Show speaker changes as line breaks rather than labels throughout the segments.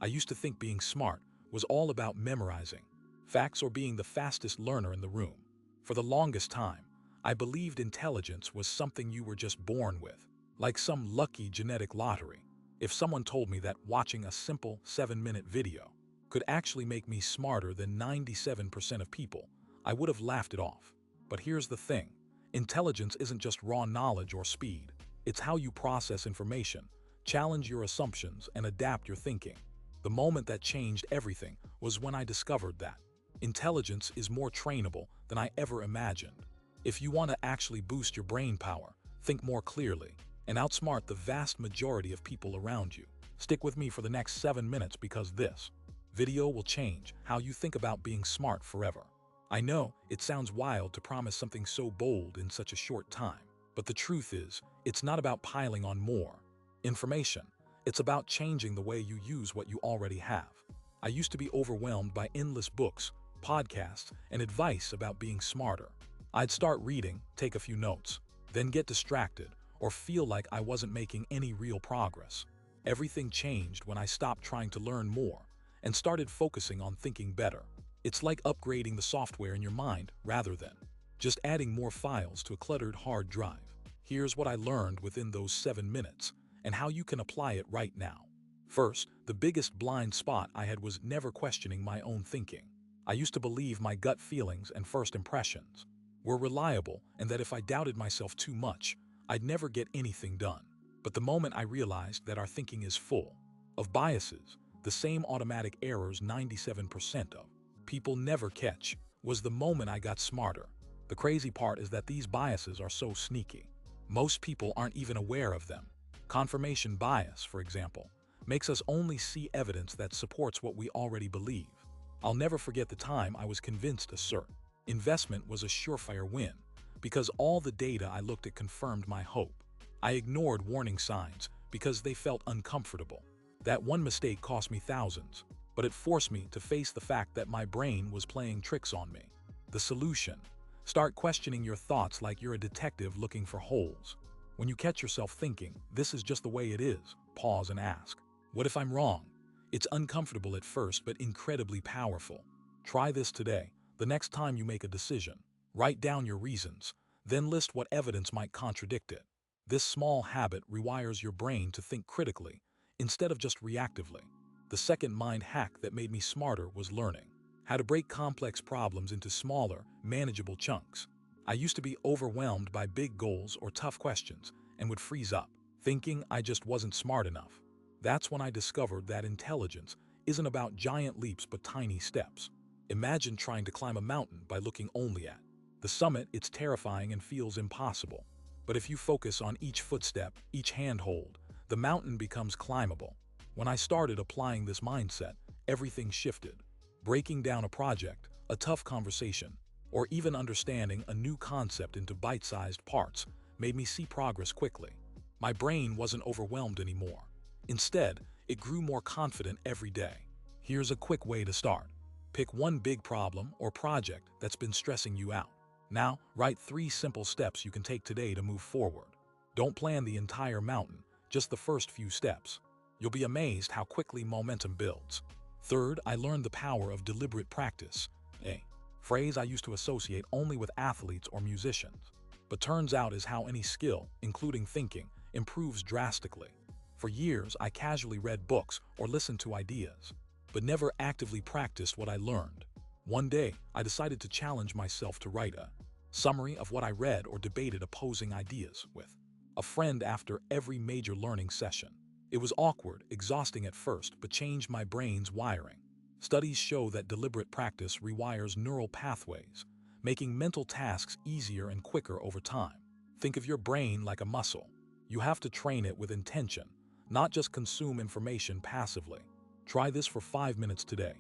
I used to think being smart was all about memorizing facts or being the fastest learner in the room. For the longest time, I believed intelligence was something you were just born with, like some lucky genetic lottery. If someone told me that watching a simple 7-minute video could actually make me smarter than 97% of people, I would have laughed it off. But here's the thing. Intelligence isn't just raw knowledge or speed. It's how you process information, challenge your assumptions, and adapt your thinking. The moment that changed everything was when I discovered that intelligence is more trainable than I ever imagined. If you want to actually boost your brain power, think more clearly, and outsmart the vast majority of people around you. Stick with me for the next 7 minutes because this video will change how you think about being smart forever. I know it sounds wild to promise something so bold in such a short time, but the truth is, it's not about piling on more information. It's about changing the way you use what you already have. I used to be overwhelmed by endless books, podcasts, and advice about being smarter. I'd start reading, take a few notes, then get distracted or feel like I wasn't making any real progress. Everything changed when I stopped trying to learn more and started focusing on thinking better. It's like upgrading the software in your mind rather than just adding more files to a cluttered hard drive. Here's what I learned within those 7 minutes and how you can apply it right now. First, the biggest blind spot I had was never questioning my own thinking. I used to believe my gut feelings and first impressions were reliable and that if I doubted myself too much, I'd never get anything done. But the moment I realized that our thinking is full of biases, the same automatic errors 97% of people never catch, was the moment I got smarter. The crazy part is that these biases are so sneaky. Most people aren't even aware of them. Confirmation bias, for example, makes us only see evidence that supports what we already believe. I'll never forget the time I was convinced a certain investment was a surefire win because all the data I looked at confirmed my hope. I ignored warning signs because they felt uncomfortable. That one mistake cost me thousands, but it forced me to face the fact that my brain was playing tricks on me. The solution: start questioning your thoughts like you're a detective looking for holes. When you catch yourself thinking, "This is just the way it is," pause and ask, "What if I'm wrong?" It's uncomfortable at first, but incredibly powerful. Try this today. The next time you make a decision, write down your reasons, then list what evidence might contradict it. This small habit rewires your brain to think critically instead of just reactively. The second mind hack that made me smarter was learning how to break complex problems into smaller, manageable chunks. I used to be overwhelmed by big goals or tough questions and would freeze up, thinking I just wasn't smart enough. That's when I discovered that intelligence isn't about giant leaps but tiny steps. Imagine trying to climb a mountain by looking only at the summit. It's terrifying and feels impossible. But if you focus on each footstep, each handhold, the mountain becomes climbable. When I started applying this mindset, everything shifted. Breaking down a project, a tough conversation, or even understanding a new concept into bite-sized parts made me see progress quickly. My brain wasn't overwhelmed anymore. Instead, it grew more confident every day. Here's a quick way to start. Pick one big problem or project that's been stressing you out. Now, write 3 simple steps you can take today to move forward. Don't plan the entire mountain, just the first few steps. You'll be amazed how quickly momentum builds. Third, I learned the power of deliberate practice, a phrase I used to associate only with athletes or musicians, but turns out is how any skill, including thinking, improves drastically. For years, I casually read books or listened to ideas, but never actively practiced what I learned. One day, I decided to challenge myself to write a summary of what I read or debated opposing ideas with a friend after every major learning session. It was awkward, exhausting at first, but changed my brain's wiring. Studies show that deliberate practice rewires neural pathways, making mental tasks easier and quicker over time. Think of your brain like a muscle. You have to train it with intention, not just consume information passively. Try this for 5 minutes today.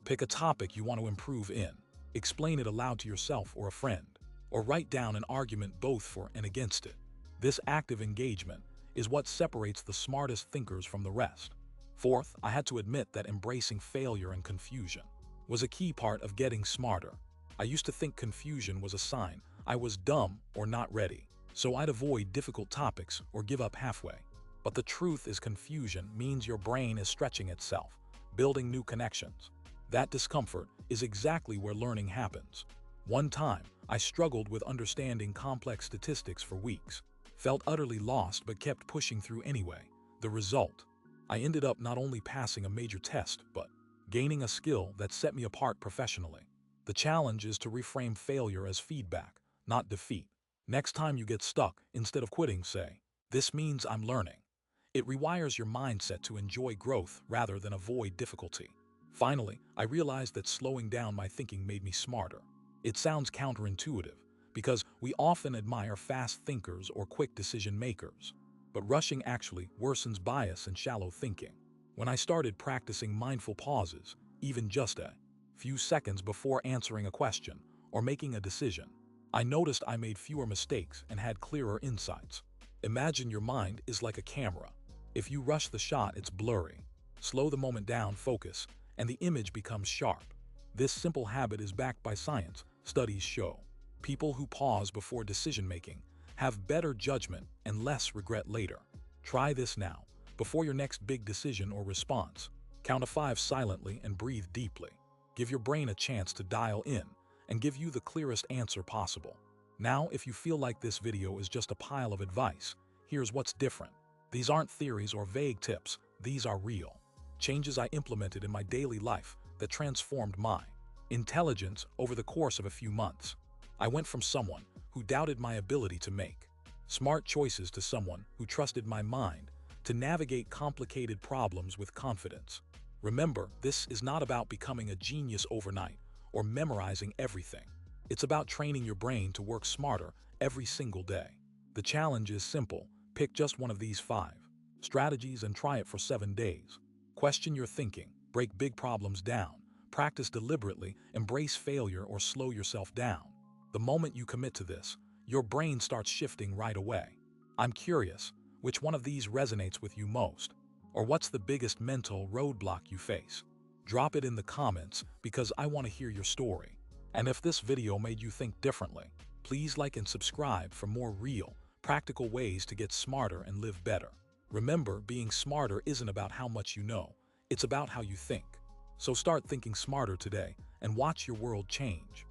Pick a topic you want to improve in. Explain it aloud to yourself or a friend, or write down an argument both for and against it. This active engagement is what separates the smartest thinkers from the rest. Fourth, I had to admit that embracing failure and confusion was a key part of getting smarter. I used to think confusion was a sign I was dumb or not ready, so I'd avoid difficult topics or give up halfway. But the truth is, confusion means your brain is stretching itself, building new connections. That discomfort is exactly where learning happens. One time, I struggled with understanding complex statistics for weeks, felt utterly lost but kept pushing through anyway. The result? I ended up not only passing a major test, but gaining a skill that set me apart professionally. The challenge is to reframe failure as feedback, not defeat. Next time you get stuck, instead of quitting, say, "This means I'm learning." It rewires your mindset to enjoy growth rather than avoid difficulty. Finally, I realized that slowing down my thinking made me smarter. It sounds counterintuitive, because we often admire fast thinkers or quick decision makers. But rushing actually worsens bias and shallow thinking. When I started practicing mindful pauses, even just a few seconds before answering a question or making a decision, I noticed I made fewer mistakes and had clearer insights. Imagine your mind is like a camera. If you rush the shot, it's blurry. Slow the moment down, focus, and the image becomes sharp. This simple habit is backed by science. Studies show people who pause before decision-making have better judgment and less regret later. Try this now, before your next big decision or response. Count to 5 silently and breathe deeply. Give your brain a chance to dial in and give you the clearest answer possible. Now, if you feel like this video is just a pile of advice, here's what's different. These aren't theories or vague tips, these are real changes I implemented in my daily life that transformed my intelligence over the course of a few months. I went from someone who doubted my ability to make smart choices to someone who trusted my mind to navigate complicated problems with confidence. Remember, this is not about becoming a genius overnight or memorizing everything. It's about training your brain to work smarter every single day. The challenge is simple. Pick just one of these 5 strategies and try it for 7 days. Question your thinking, break big problems down, practice deliberately, embrace failure or slow yourself down. The moment you commit to this, your brain starts shifting right away. I'm curious, which one of these resonates with you most? Or what's the biggest mental roadblock you face? Drop it in the comments because I want to hear your story. And if this video made you think differently, please like and subscribe for more real, practical ways to get smarter and live better. Remember, being smarter isn't about how much you know, it's about how you think. So start thinking smarter today and watch your world change.